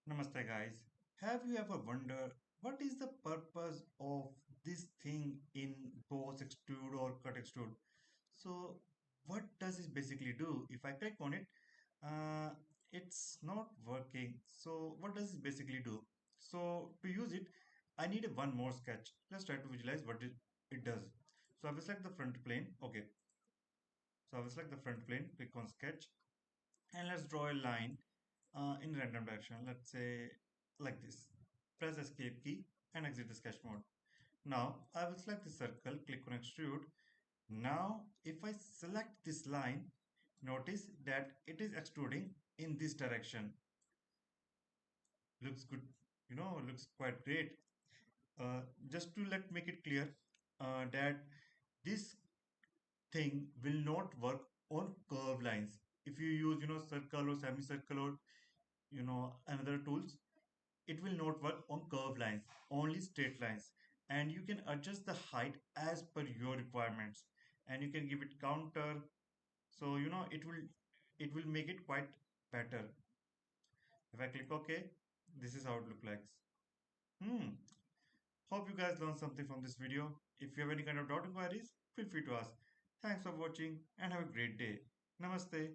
Namaste guys. Have you ever wondered what is the purpose of this thing in post extrude or cut extrude? So what does it basically do? If I click on it, it's not working. So what does it basically do? So to use it, I need a one more sketch. Let's try to visualize what it does. So I will select the front plane. Okay. So I will select the front plane, click on sketch, and let's draw a line in random direction. Let's say like this. Press escape key and exit the sketch mode. Now I will select the circle, click on extrude. Now if I select this line, notice that it is extruding in this direction. Looks good, looks quite great. Just to let make it clear that this thing will not work on curved lines. If you use circle or semicircle or another tools, it will not work on curved lines, only straight lines. And you can adjust the height as per your requirements, and you can give it counter. So it will make it quite better. If I click OK, this is how it looks like. Hmm. Hope you guys learned something from this video. If you have any kind of doubt inquiries, feel free to ask. Thanks for watching and have a great day. Namaste.